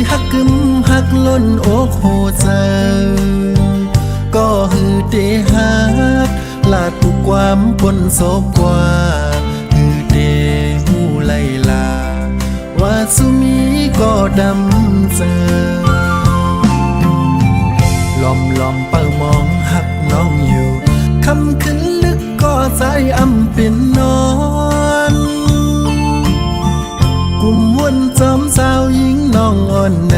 ฮักกึมฮักล้นอกโหใจก็ฮือเดฮักลาดทุกความปนโศกกว่าฮือเดหูไลลาว่าสุมีก็ดำเจอลอมเปิมองหักน้องอยู่คำขึ้นลึกก็ใจอำเป็นนอนกุมวนจอมสาวหญิงน้องอ่อนใน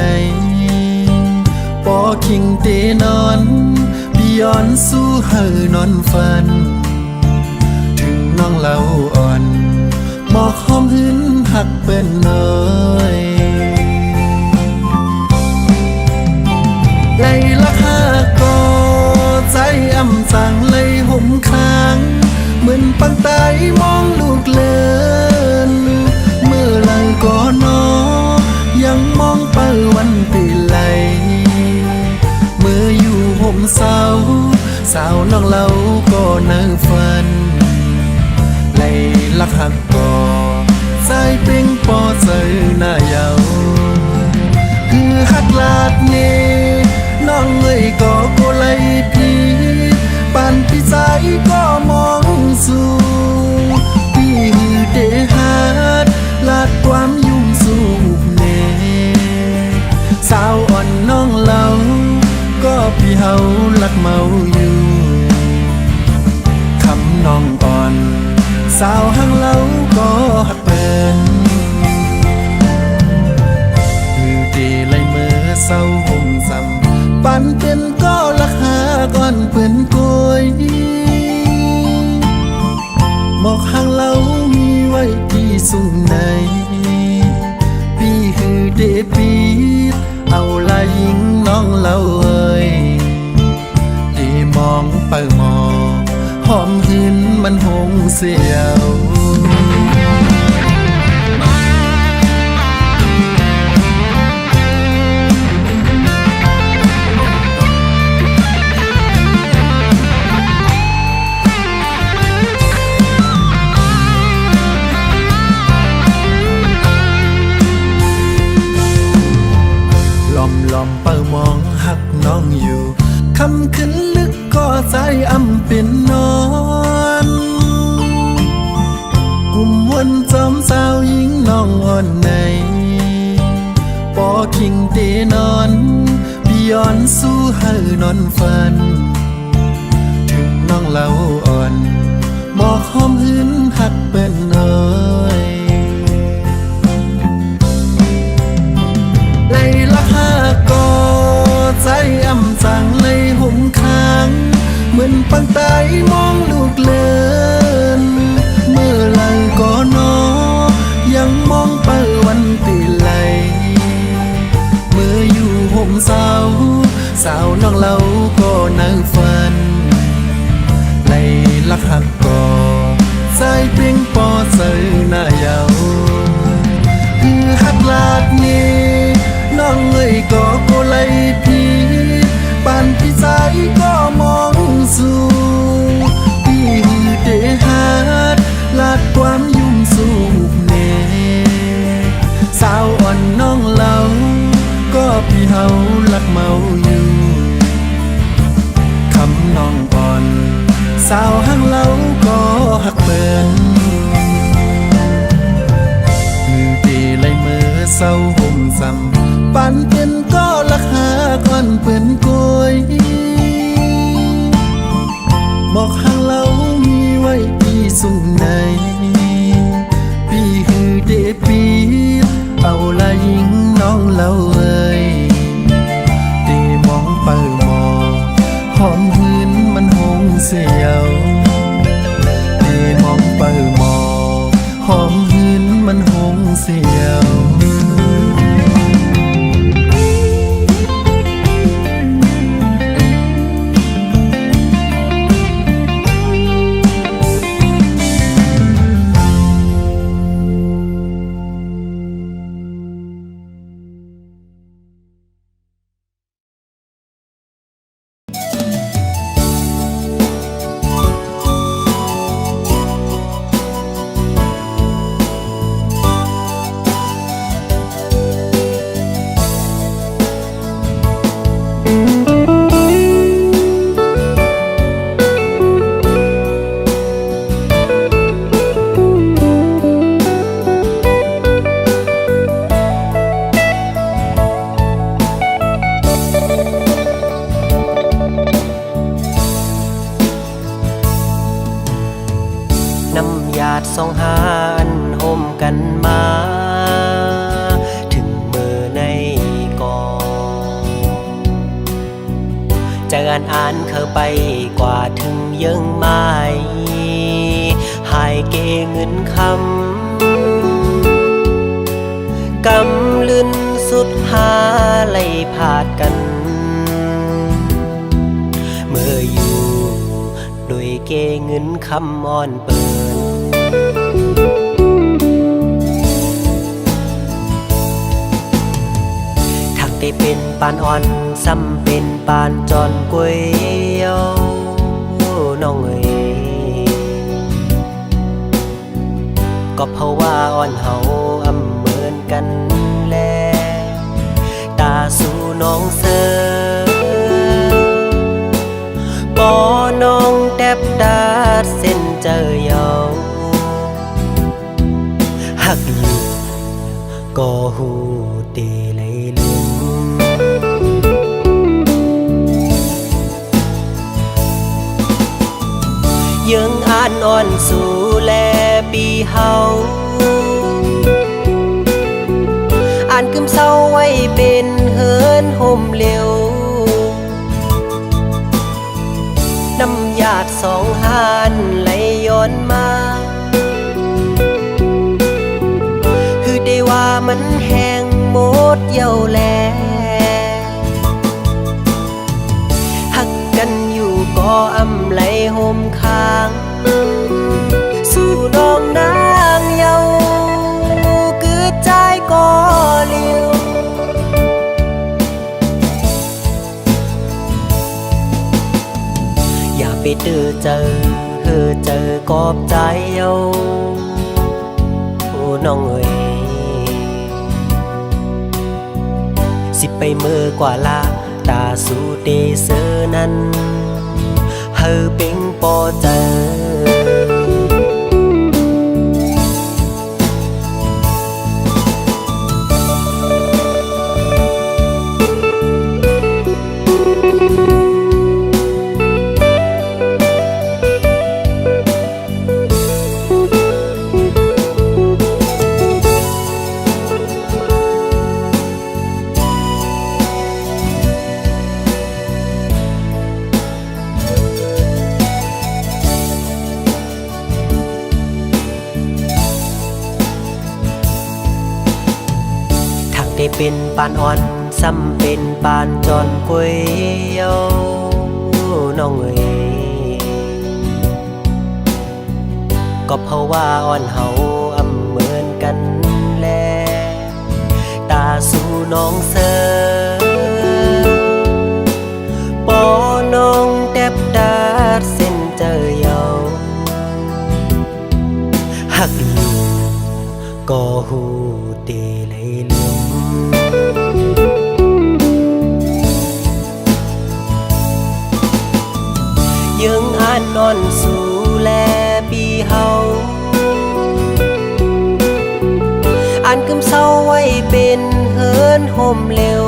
ปอคิงเตนอนพี่ย้อนสู้เฮอนอนฝันถึงน้องเล่าอ่อนหมอกหอมหึนหักเป็นน้อยไล่ลักหาก็ใจอำสั่งเลยห่มค้างเหมือนปังตายมองลูกเลินเมื่อหลังก็นอยังมองเปิวันปีไหลเมื่ออยู่ห่มเศร้าสาวน้องเล่าก็นั่งฝันไล่ลักหักก็ใจเป่งปอเจอหน้าเยาคือหักลาดเนน้องเอ้ยก็โกไลพี่ปานพี่ใจก็มองสู่พี่ฮือเดฮัดลาดความยุ่งสู่เนสาวอ่อนน้องเล่าก็พี่เฮาลักเมาอยู่คำน้องอ่อนสาวหังเล่าก็หักเป็นฮือเดไลเมื่อเศร้าห่มซ้ำปันเป็นก็ลักหาก่อนเปื่อนกวยหมอกหางเล่ามีไว้ที่สูงในพี่คือเดปีดเอาลายหญิงน้องเล่าเอ้ยเดมองเปิมอหอมหืนมันหงเสียวลอมเปิมองหักน้องอยู่คำขึ้นลึกก็ใจอำเป็นนอนกุมวนจอมสาวหญิงน้องอ่อนในปอคิงเตนอนพี่ย้อนสู้เฮอนอนฝันถึงน้องเล่าอ่อนบอกหอมหึนหักเป็นน้อยไล่ลักหาก็ใจอำสั่งเลยห่มค้างเหมือนปังตายมองลูกเลินเมื่อหลังก็นอยังมองเปิวันตีไหลเมื่ออยู่ห่มสาวน้องเล่าก็นั่งฝันไล่ลักหักก็ใจเพียงปอเจอหน้าเยาคือหักลาดนี้น้องเอ้ยก็โกไลพี่ปานพี่ใจก็มองสู่พี่ฮือเดฮัดลาดความยุ่งสู่เนสาวอ่อนน้องเล่าก็พี่เฮาลักเมาอยู่คำน้องอ่อนสาวหังเล่าก็หักเปินมือเดไลเมื่อเศร้าห่มซ้ำปันเป็นก็ลักหาก่อนเปื่อนกวยหมอกหางเล่ามีไว้ที่สูงในพี่คือเดปีดเอาลายหญิงน้องเล่าเอ้ยเดมองเปิมอหอมหืนมันหงเสียวเดมองเปิมอหอมหืนมันหงเสียว อ่านเข้าไปกว่าถึงยังไม่หายเกเงินคำกำลืนสุดหาไล่ผาดกันเมื่ออยู่โดยเกเงินคำอ่อนเปินทักได้เป็นปานอ่อนซ้ำเป็นปานจอนกวยเยาน้องเอ๋ยก็เพราะว่าอ่อนเฮาอำเหมือนกันแลตาสู่น้องเสือปอน้องแทบดาดเส้นเจอเยาหักอยู่ก็หูเตเลยลืมยังอ่านอ่อนสู่แลปีเฮาอ่านกึมเศร้าไว้เป็นเฮินห่มเหลวน้ำหยาดสองหานไหลย้อนมาคือได้ว่ามันแห้งหมดเย้าแลหักกันอยู่ก็อำไหลห่มค้างสู่น้องนางเยาคือใจก็เลี้ยวอย่าไปเจอเกอบใจเยาโอ้น้องเอ๋ยสิไปเมื่อกว่าลาตาสู่เดเซอนั้นเฮอเป็งปอเจอได้เป็นปานอ่อนซ้ำเป็นปานจอนกวยเยาน้องเอ๋ยก็เพราะว่าอ่อนเฮาอำเหมือนกันแลตาสู่น้องเสือปอน้องแทบดาดเส้นเจอเยาหักอยู่ก็หูเตเลยลืมยังอ่านนอนสู่แลปีเฮาอ่านกึมเศร้าไว้เป็นเฮินห่มเหลว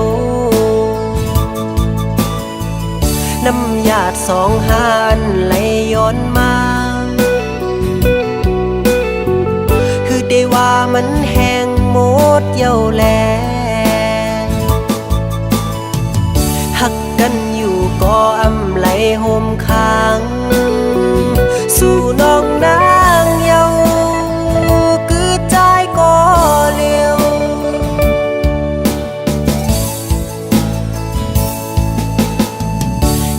น้ำหยาดสองหานไหลย้อนมาคือได้ว่ามันแห้งหมดเย้าแลหักกันอยู่ก็อำไหลห่มค้างสู่น้องนางเยาคือใจก็เลี้ยว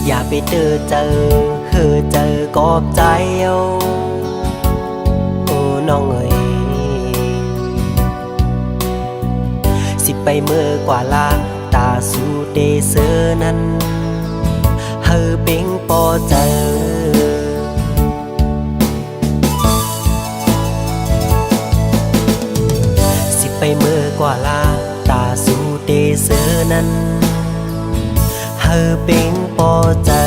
อย่าไปเจอกอบใจเอาโอ้น้องเอ๋ยสิไปเมื่อกว่าลาตาสู่เดเซอนั้นเฮอเป็งปอเจอสิไปเมื่อกว่าลาตาสู่เดเซอนั้นเฮอเป็งปอเจอ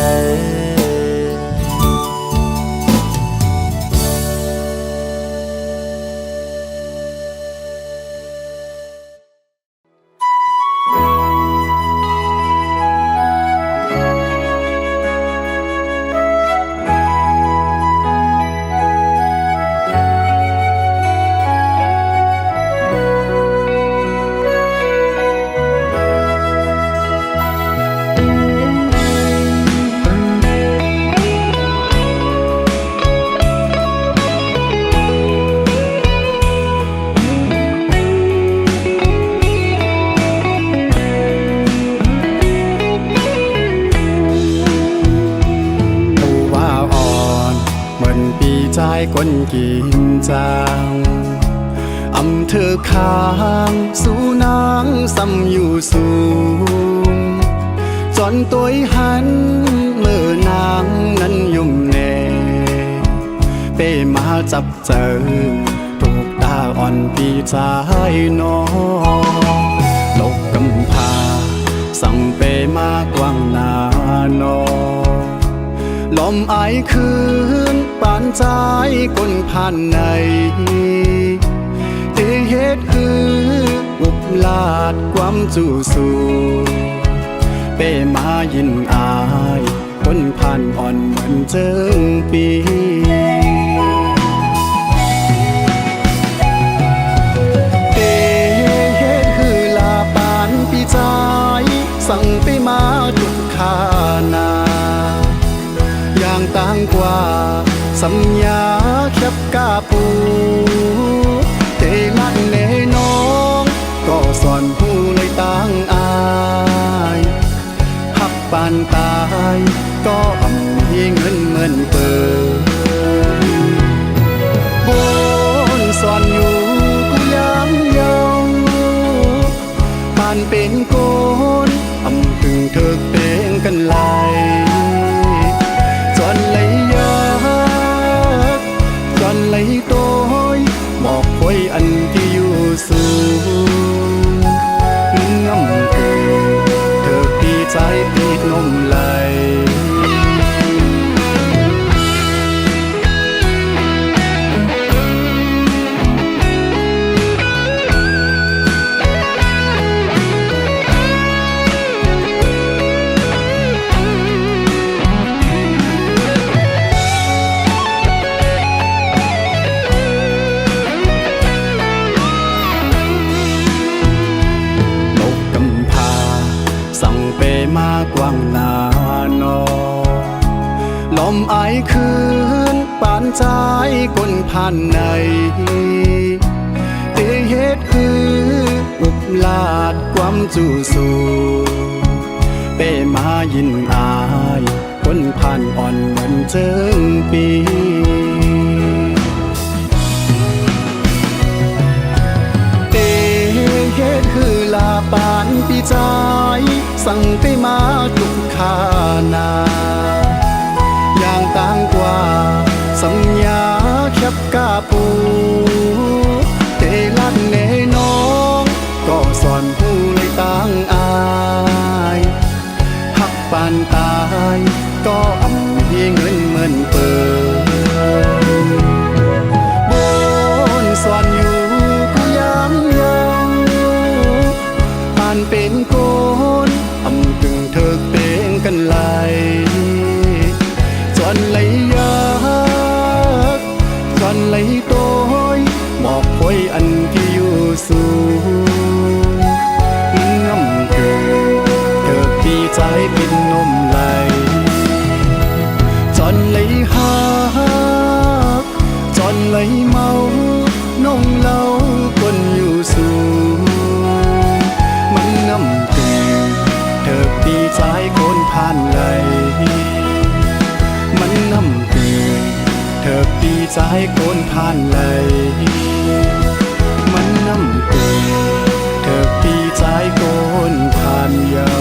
คนกินจางอำเธอข้างสู่นางซ้ำอยู่สูงจนตัวหันเมื่อนางนั้นยุ่มแน่เป้มาจับเจอถูกตาอ่อนปีใจน้องลกกำพาสั่งเป้มากว้างหน้านอลมไอายคืนปานใจก้นผ่านในที่เหตุคืออุบลาดความจูสูเป้มายินอายก้นผ่านอ่อนเหมือนเจิงปีเป้เหตุคือลาปานปีใจสั่งไปมาทุกขานาอย่างต่างกว่าสัญญาแคบกาปูเตลัดเนน้องก็สอนผู้เลยต่างอายหักปานตายก็อำเงินเหมือนเปิดบนสอนอยู่กูย้ำเยาปานเป็นโกนอำถึงเถิกเป็นกันไหลจนเลยยากจนเลยโตยบอกคอยอันที่อยู่สูงน้ำเกินเธอปีใจปีนมไหลมากว้างหน้านอลมไอายคืนปานใจก้นผ่านในเตเหตุคืออุบลาดความจูสูเป้มายินอายก้นผ่านอ่อนเหมือนเจิงปีเตเหตุคือลาปานปีใจสั่งไปมาทุกขานาอย่างต่างกว่าสัญญาแคบกาปูเตลัดเนน้องก็สอนผู้เลยต่างอายหักปานตายก็อำเงินเหมือนเปิดบนสอนอยู่กูย้ำเยาปานเป็นโกนอำถึงเธอเป็นกันไหลจนเลยยากจนเลยโตยบอกคอยอันที่อยู่สูงน้ำเกินเธอปีใจเป็นนมไหลจนเลยหักจนเลยเมาน้องเล่าคนอยู่สูงมันน้ำเกินเธอปีใจคนผ่านไหลมันน้ำเตือนเธอปีใจคนผ่านไหลมันน้ำเตือนเธอปีใจคนผ่านเยา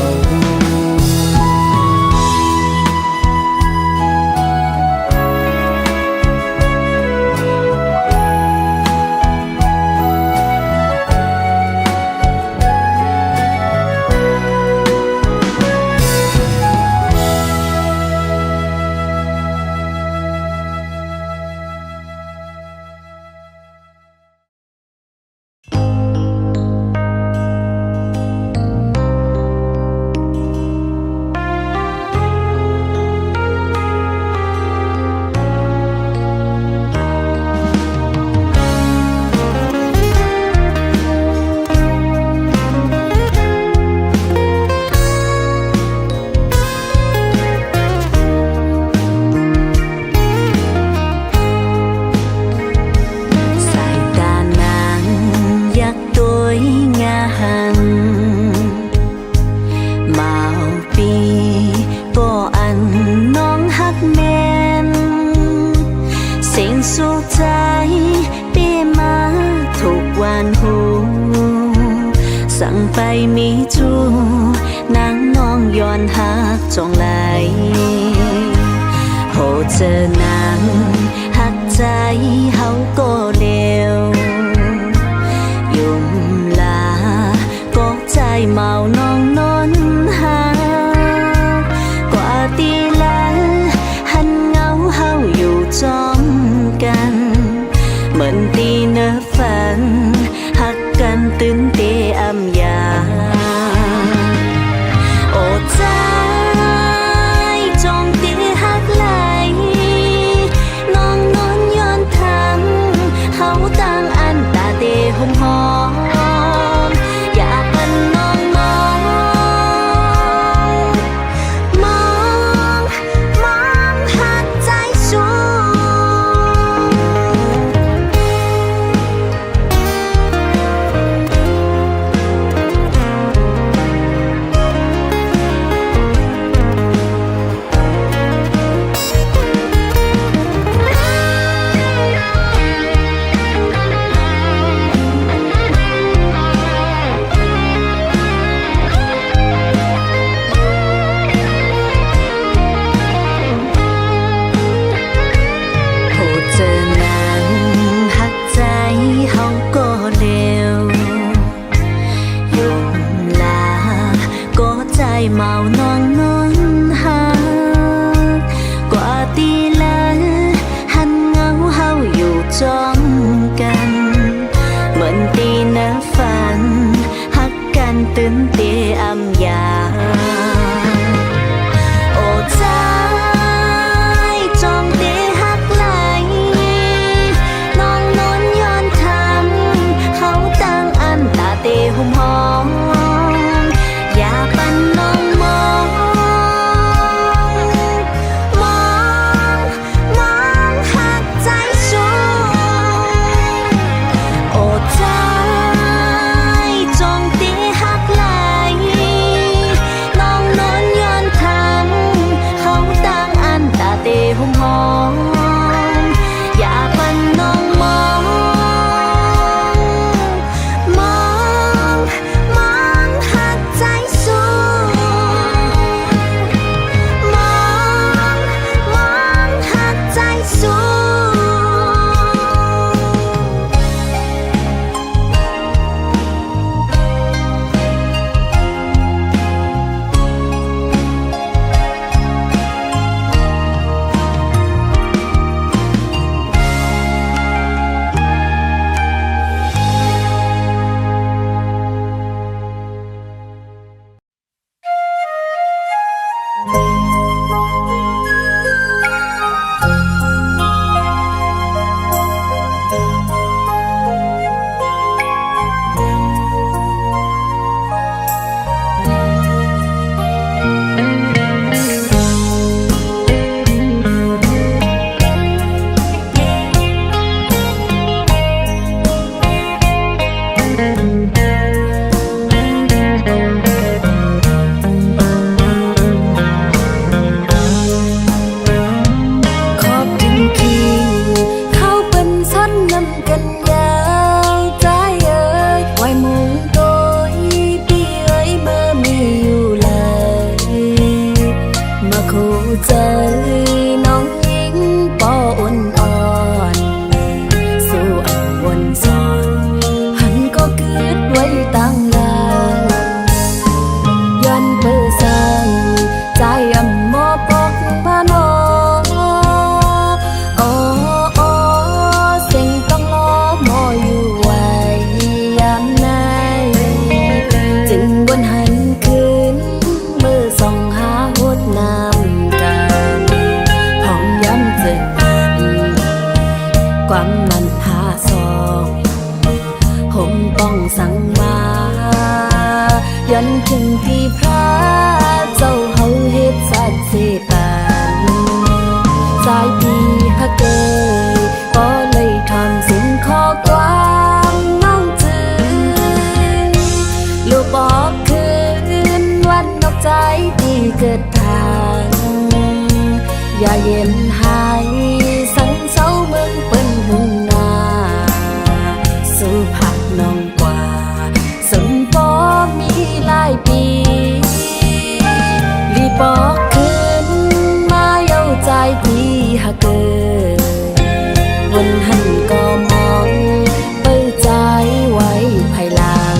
สุข ไปมีชูนางน้องย้อนหักจองไหลโหเจอนางหักใจเฮาก็เลวยุ่มลาก็ใจเมาน้องนอนหากว่าตีลันหันเงาเฮาอยู่จอมกันเหมือนตีเนื้อฝันหักกันตื่นเตอำยาโอ้ใจจองตีหักไหลน้องนอนย้อนทำเฮาต่างอันตาเตหอมหอมอยากเป็นน้องมองมองมองหักใจสูเมาน้องนอนหากว่าตีลันหันเงาเฮาอยู่จอมกันเหมือนตีเนื้อฝันหักกันตื่นเตอำยาโอ้ใจจอมเตหักไหลน้องนอนย้อนทำเขาตั้งอันตาเตหุมหอมอยากปันน้องมองหักใจสูโอ้ใจจงตีหักไหลน้องนอนย้อนทำเขาตั้งอันตาเตหุมหอมอยากปันน้องมองหักใจสูมองหักใจสู ยันถึงที่พระเจ้าเฮาเฮ็ดสัตว์เสปานสายพี่ฮักเกยก็เลยทำสิ่งขอกลางน้องจืนลูกบอกคืนวันนอกใจที่เกิดทางอย่าเย็นหายสังเศร้าเมืองเปิ้นหุ่นนาสู่ผักน้องกว่าสมปอมี ปอกคืนมาเย้าใจที่หักเกินวันหันก็มองเปิดใจไว้ภายหลัง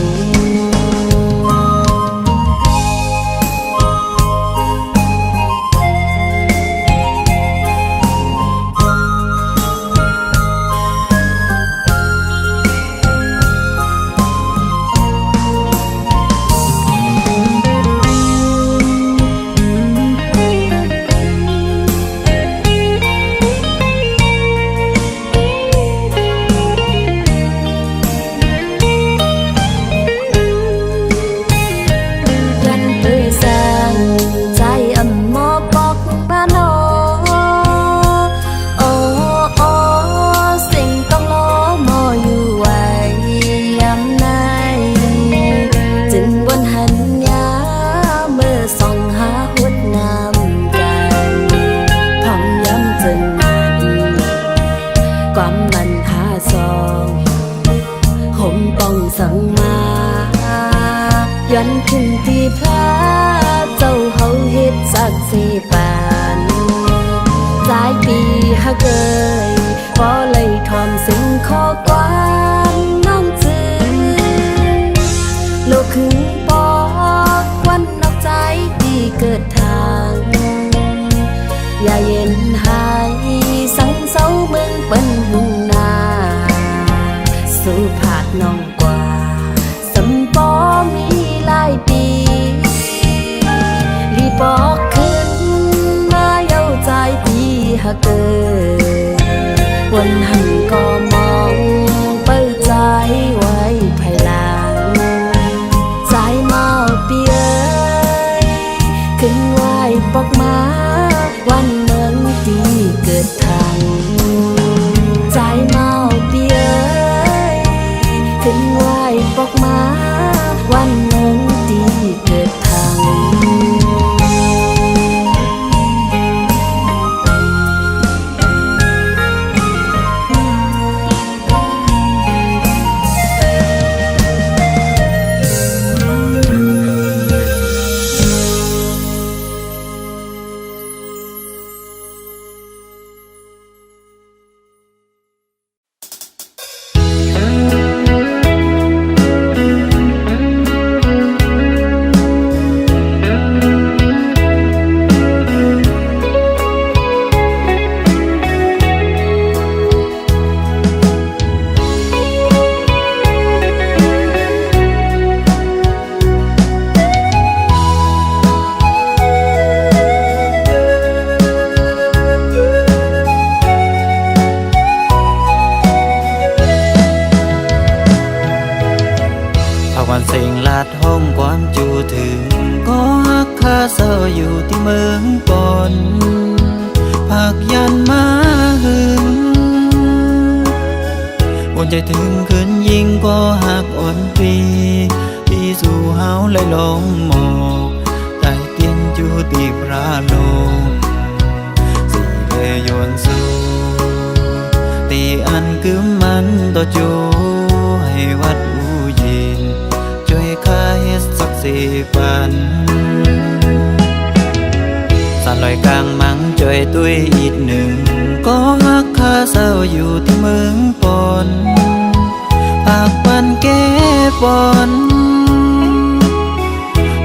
ความมันหาซองคงต้องสั่งมาย้อนขึ้นที่พระเจ้าเฮาเฮ็ดสักสิปานหลายปีหักเกยพอเลยทอมสิ่งข้อความน้องจือโลกคือปอกวันนอกใจที่เกิดทางอย่าเย็นหายสังเศร้าเมืองเปิ้นหุ่นนาสู่ผาดน้องกว่าสำปอมีหลายปีรีบอกขึ้นมาเย้าใจที่หักเกินวันหันก็มองเปิดใจไว้ภายหลังใจเมาเปียขึ้นไหวปอกมาวันเมืองที่เกิดทางใจเมาเปียขึ้นไหวปอกมาวันเมืองที่เกิดทาง วันเสียงลาดห้องความจูถึงก็ฮักคาเศร้าอยู่ที่เมืองปนผักยันมาหึงวนใจถึงคืนยิงก็หักอ่อนปีที่สู่เฮาเลยลงหมอกใต้เตียงจูตีพระโลกสิเลยโยนสู่ตีอันกึมมันต่อจูให้วัดอูยินช่วยข้าเฮ็ดสักสิปันสานลอยกลางมังช่วยตุ้ยอีกหนึ่งก็ฮักข้าเศร้าอยู่ที่เมืองปนปากปันแก้ปน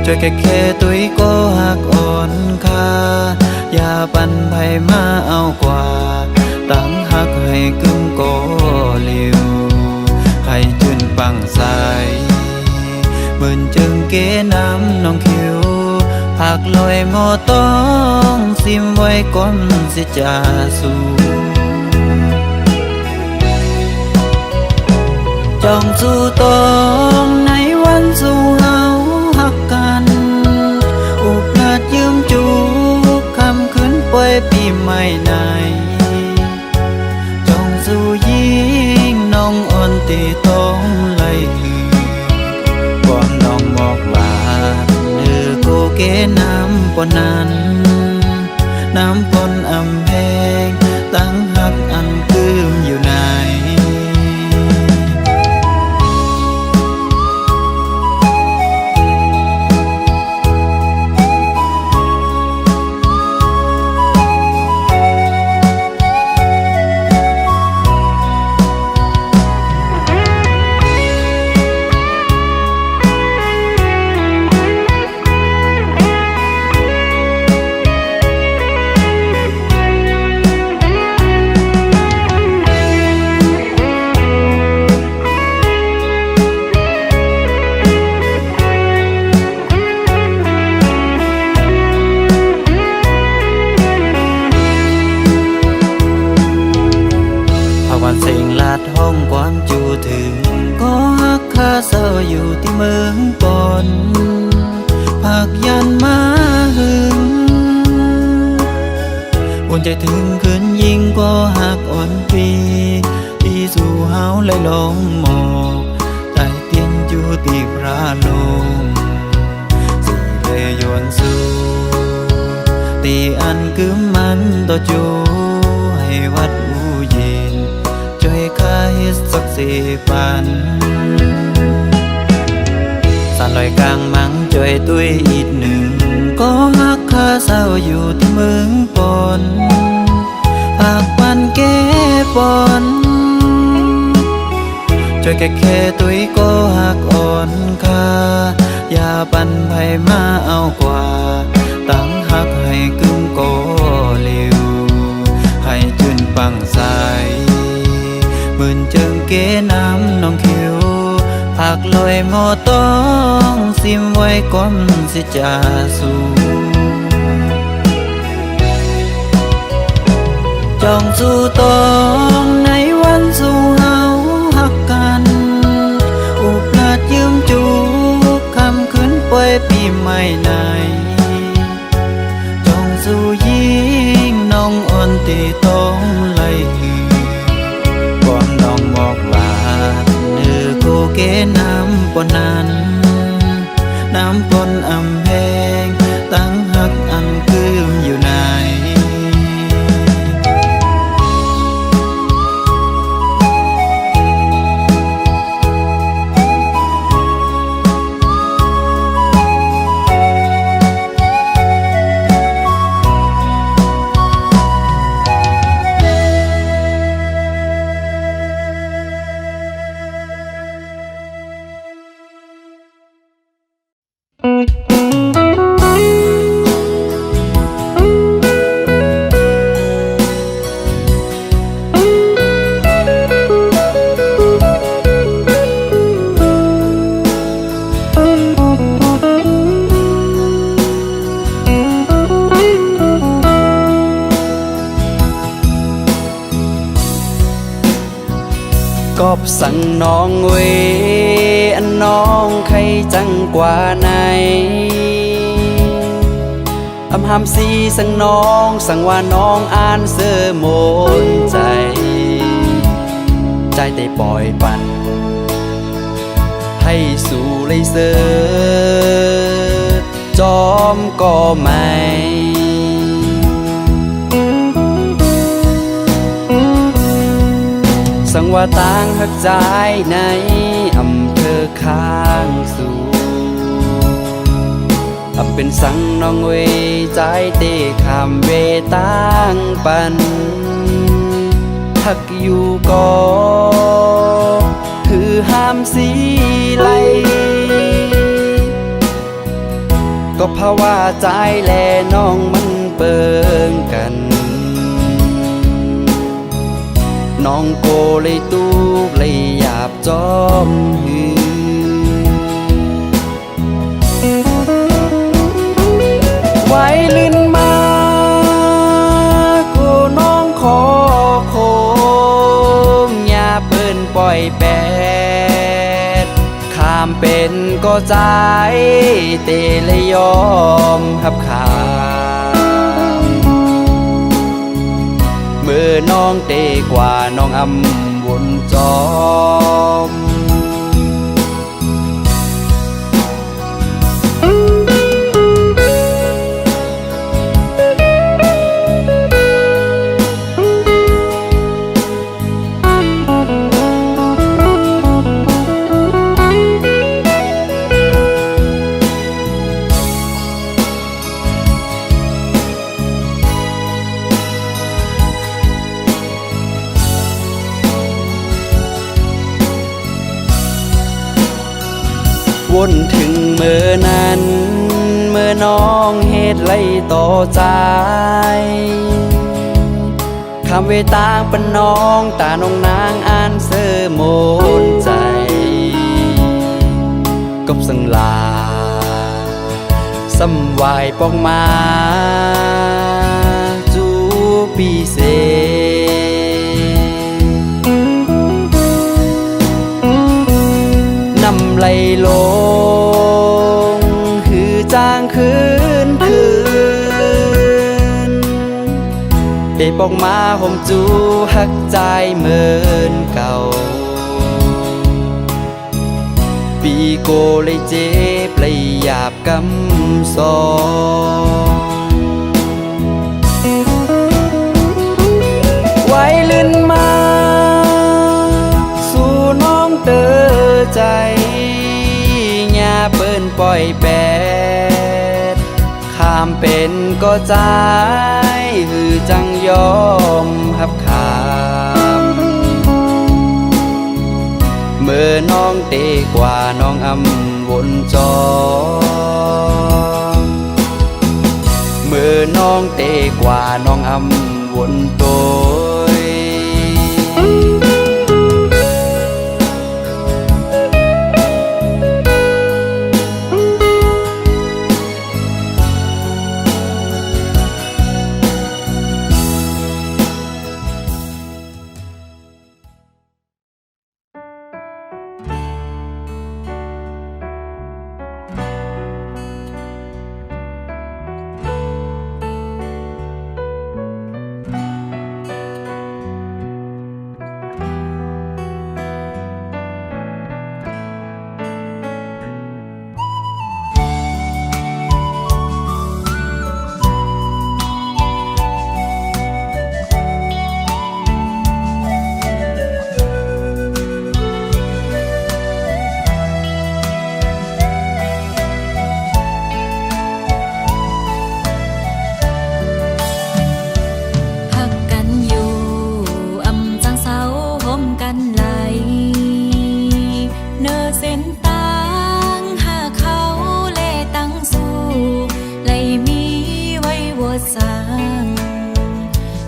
ช่วยแค่ตุ้ยก็หักอ่อนค่าอย่าปันไผมาเอากว่าตั้งหักให้กึ่งโกเลียวให้จืนปังใสเหมือนจึงเกน้ำน้องคิวผักลอยหมอต้องซิมไว้ก่อนสิจะสู่จองสู่ตองในวันสู่เฮาหักกันอุบนาดยืมจูคำคืนป่วยปีใหม่ไหนจองสู่ยิงน้องอ่อนตีต้องไล่หือความน้องบอกว่าเนื้อโกเกน้ำปนนั้นน้ำปนอำแพงตั้งหักอันคืมอยู่ไหน เมืองปอนภาคยันมาหึงอุ่นใจถึงคืนยิ่งก็หักอ่อนปีที่สู่เฮาเลยลงหมอกใจเตียนอยู่ที่พระลงสิเลยย้อนสู่ตีอันคือมันต่อจูให้วัดอูเย็นช่วยข้าเฮ็ดสักสิปันสานลอยกลางมังช่วยตุ้ยอีกหนึ่งก็หักข้าเศร้าอยู่ที่เมืองปอนภาคปันแก้ปอนช่วยแค่ตุ้ยก็หักอ่อนค่าอย่าปันไผมาเอากว่าตั้งหักให้กึ่งก็เร็วให้จืนปังใสหมื่นเจิงเก๋น้ำน้องคิวผักลอยหมอต้องซิมไว้ก่อนสิจะสู่จองสู่ตองในวันสู่เฮาหักกันอุปลาดยืมจูคำคืนป่วยปีใหม่ในจองสู่ยิ่งน้องอ่อนตีต้องไล่ก่อนน้องบอกลาเนื้อโคเกน้ำปนนั้นน้ำปนอำแพงตั้งหักอันคืมอยู่ในกอบสั่งน้องเวอันน้องใครจังกว่าไหนอำหำสีสั่งน้องสั่งว่าน้องอ่านเสื้อโมนใจใจได้ปล่อยปันให้สู่เลยเสือจอมก็ไม่สังว่าต่างหักใจในอำเภอข้างสู่เป็นสังน้องเวใจเตะคำเวต่างปันหักอยู่ก็คือห้ามสีไหลก็เพราะว่าใจแลน้องมันเปิงกันน้องโกเลยตูกเลยหยาบจอมหือไว้ลิ้นมาโกน้องขอโคมอย่าเปิ้นปล่อยแปดข้ามเป็นก็ใจเตเลยยอมหับขาเมื่อน้องเตกว่าน้องอำวนจอมวนถึงเมื่อนั้นเมื่อน้องเหตุไล่ต่อใจคำเวตางปนน้องตาน้องนางอ่านเสื้อโมนใจกบสังลาสำวายปองมาจูปีเสนำไหล ลงคือจางคืนได้บอกมาห่มจูหักใจเหมือนเก่าปีโกเลยเจ็บเลยหยาบกำสองไว้ลื่นมาสู่น้องเตอใจหญ้าเปิ้นปล่อยแปดข้ามเป็นก็ใจหือจังยอมหับขามเมื่อน้องเตกว่าน้องอำวนจอเมื่อน้องเตกว่าน้องอำวนโตย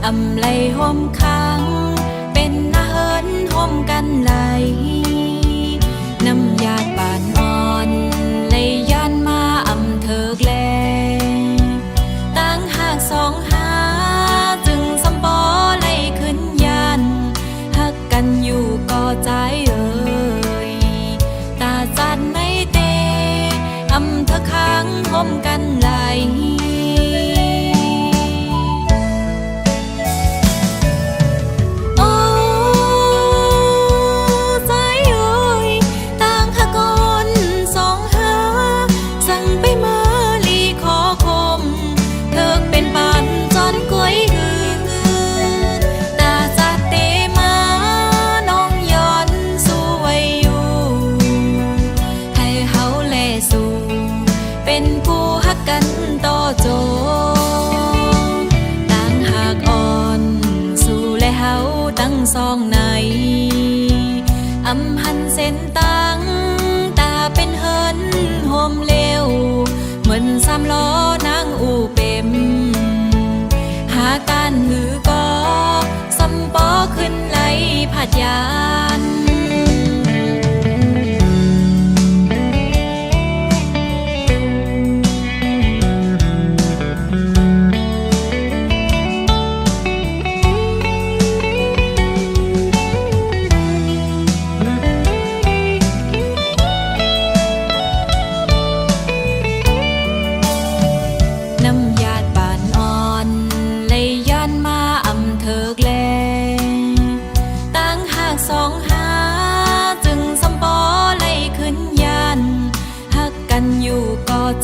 อำไลห่มค้างเป็นนาเฮินห่มกันไหลน้ำยาดบานอ่อนเลยย้อนมาอำเถิกแลตั้งหากสองหาจึงสำปอเลยขึ้นยันหักกันอยู่ก็ใจเอ่ยตาจัดไม่เตอำเถิกค้างห่มกันไหลซองในอำหันเส้นตังตาเป็นเฮินโฮมเลวเหมือนสามล้อนางอูเป็มหาการหือก็สำปอขึ้นไหลผัดยาน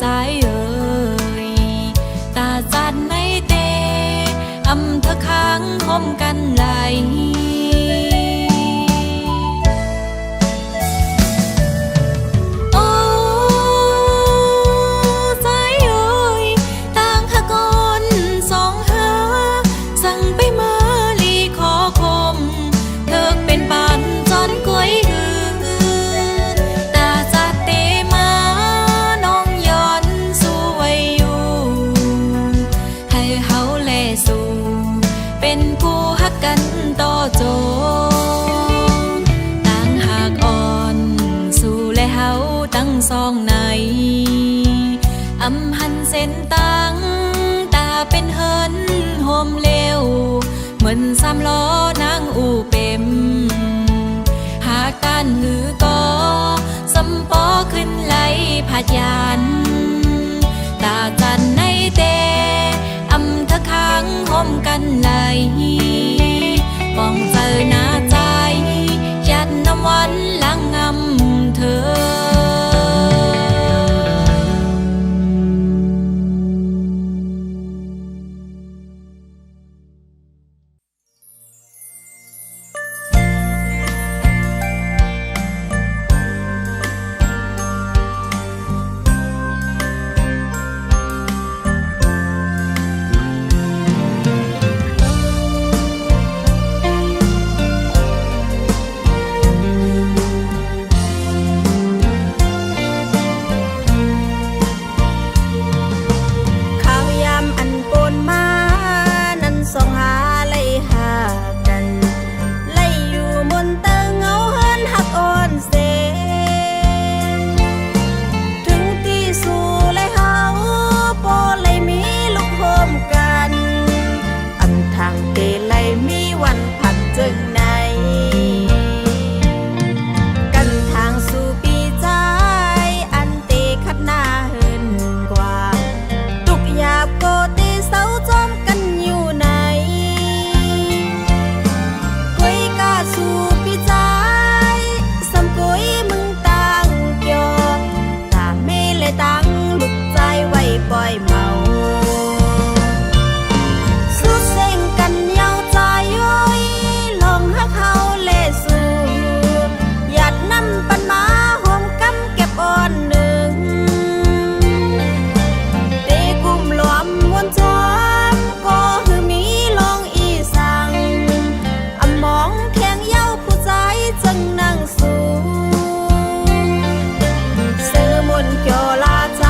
ใจเอ่ยตาจัดไม่เตอำเธอค้างห่มกันไหลโอ้ใจเอ่ยต่างหากอนสองหาสั่งไปมาลีขอคมเธอเป็นปานจอนกล้วยหือตาจัดเตมาเป็นผู้ฮักกันต่อโจต่างหากอ่อนสู่และเฮาตั้งซองในอำหันเส้นตังตาเป็นเฮินโฮมเลวเหมือนสามล้อนางอูเป็มหากการหือก็สำ ปอขึ้นไหลผาดยานตาจันในเตอำทะค้างห่มกันไหลปองเจอหน้าใจยัดน้ำวันหลังงำเธอเสือมนต์เกี่ยวลาใจ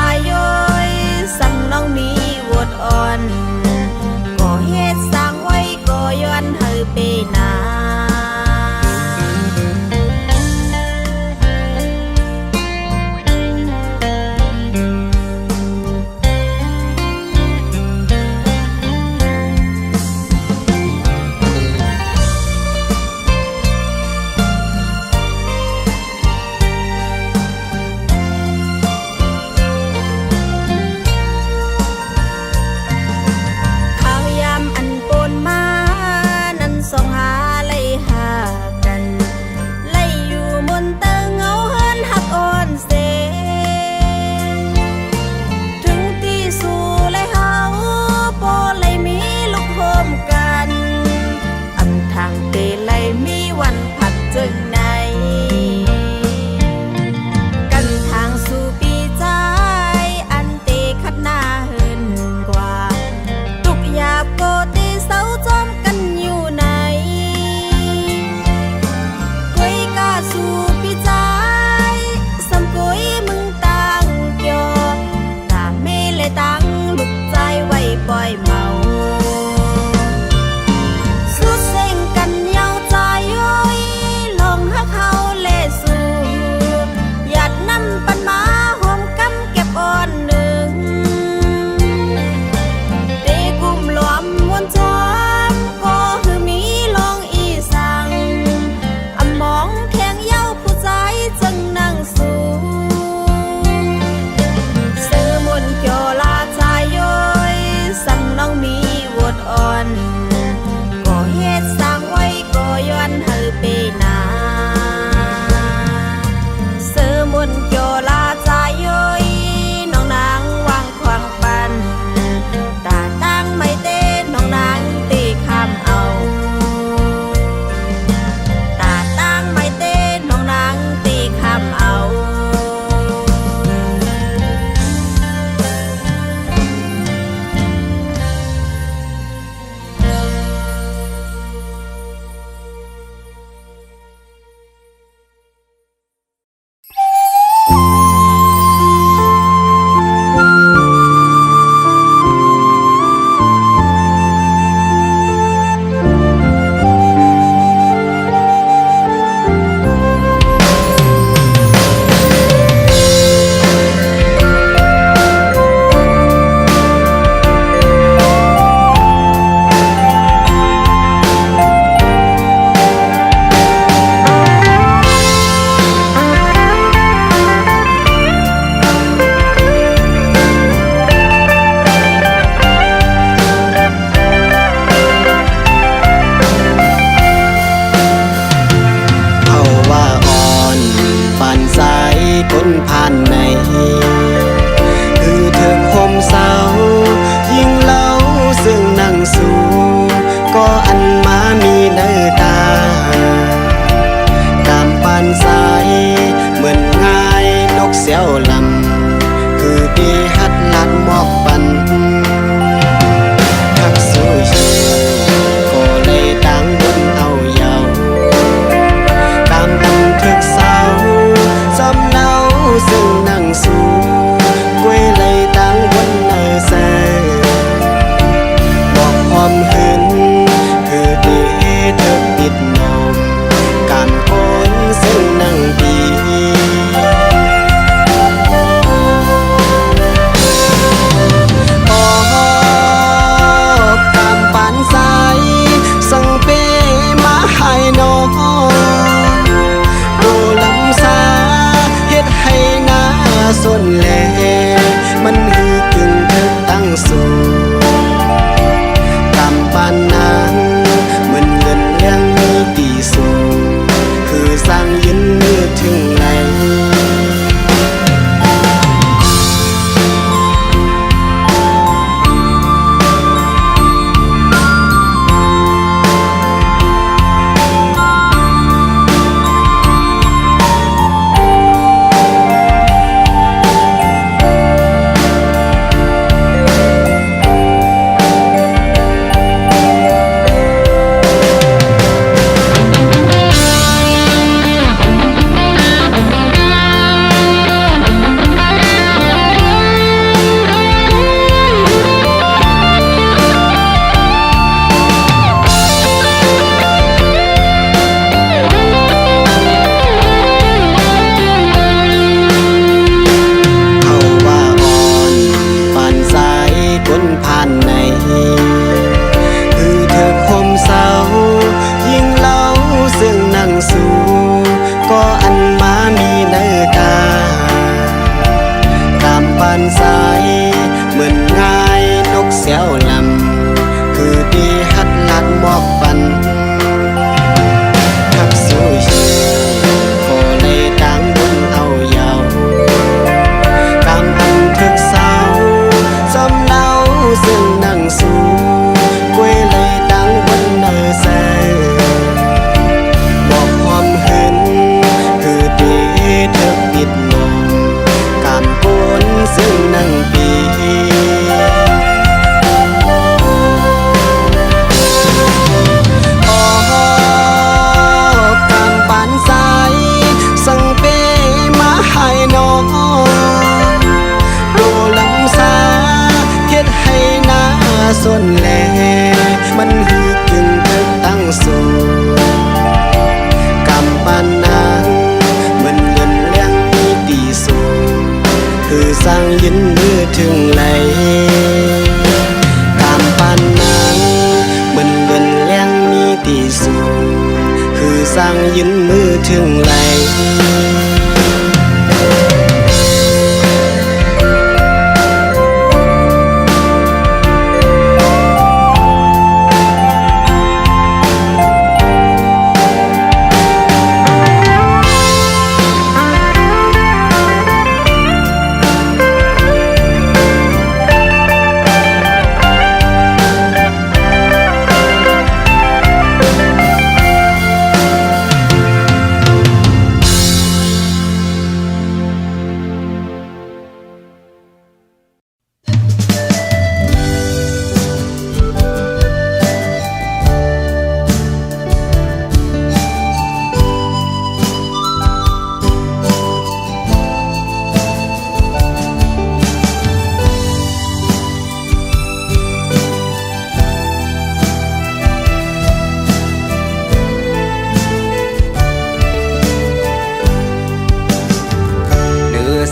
มันหือกึ่งเธอตั้งสู่กำปานนางเหมือนเงินเลี้ยงมีตีสูงคือสร้างยืนมือถึงไหนส่วนแลมันหือกึ่งเธอตั้งสู่กำปานนางเหมือนเงินเลี้ยงมีตีสูงคือสร้างยืนมือถึงไหลกำปานนางเหมือนเงินเลี้ยงมีตีสูงคือสร้างยืนมือถึงไหล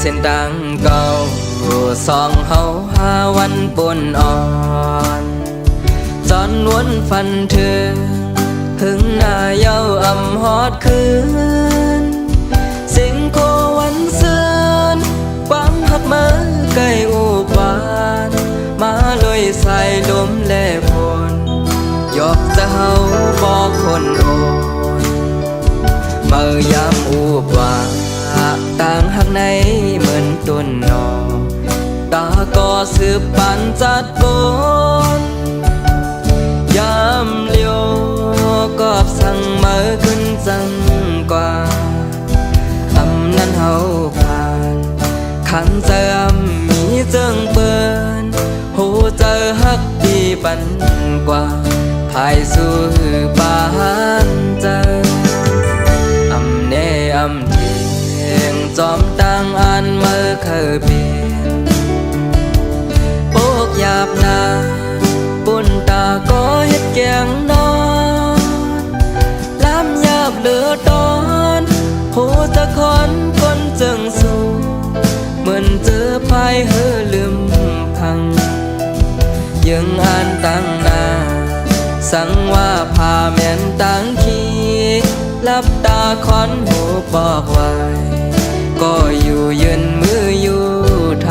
เส้นดังเก่าสองเฮาหาวันปนอ่อนจอนวนฟันเธอหึงหน้าเย้าอำฮอดคืนเสียงโควันเสือนความหักมาใกล้อุบานมาเลยใส่ลมแลพลยอกจะเฮาบอกคนโอนเมื่อยามอุบานต่างหักในเหมือนต้นนอตาก็สืบปันจัดปนยามเลี้ยวกอบสั่งเมื่อขึ้นจังกว่าอำนั้นเฮาผ่านขันเจอมีเจิงเปิ้นหูเจอฮักดีปันกว่าภายสู่ปานเจออำเนอำจอมต่างอันเมื่อเคยเปลี่ยนโปกหยาบนาปุ่นตาก็เฮ็ดแกงนอนล้ำหยาบเหลือตอนหูจะคอนคนจึงสู้เหมือนเจอภายเฮือลืมพังยังอ่านตั้งหน้าสั่งว่าพาแม่นตั้งขี้ลับตาคอนหูบอกไว้ก็อยู่ยืนมืออยู่ท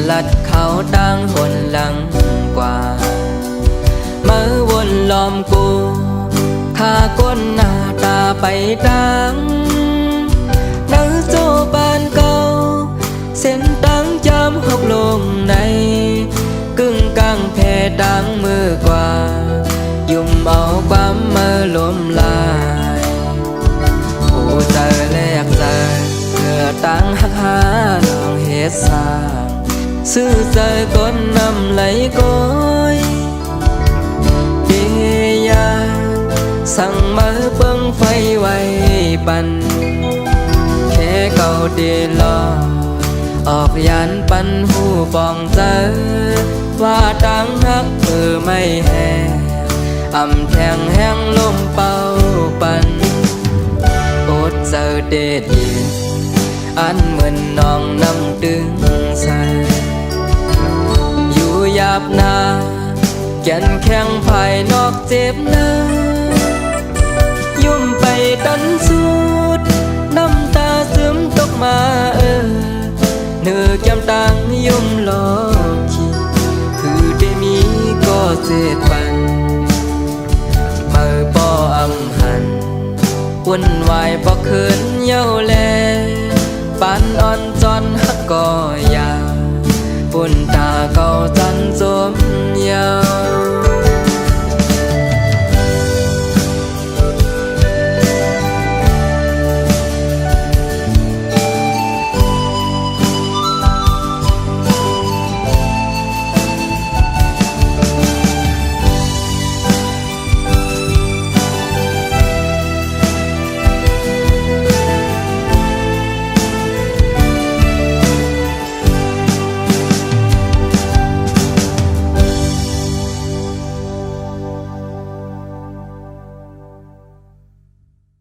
ลัดเขาตั้งหนหลังกว่ามาวนล้อมกูข้าก้นหน้าตาไปดังนังโจบานเก่าเส้นตั้งจำหกลงในกึ่งกลางแผ่ดังมือกว่ายุ่มเอาความมือลมลายผู้เจอแลกใจเพื่อตั้งหักหาน้องเฮ็ดสร้างซื้อใจก้นนำไหลก้อยเดียาสั่งมาเบิ่งไฟไว้ปันแค่เก่าเดลอออกยันปันหูปองเจอว่าตังหักไม่แห้อำแทงแห้งลมเป่าปันอดเจอเดดเย็นอันเหมือนน้องนำดึงใส่อยู่หยาบนาแก่นแข็งภายนอกเจ็บนะยุ่มไปตันสุดน้ำตาซึมตกมาเนื้อแก้มตังยุ่มหลอกขีคือได้มีก็เจ็ดปันมือป่ออำหันวุ่นวายบ่คืนเย้าแลปานอ่อนจอนหักก็ยาปุ่นตาเก่าใจ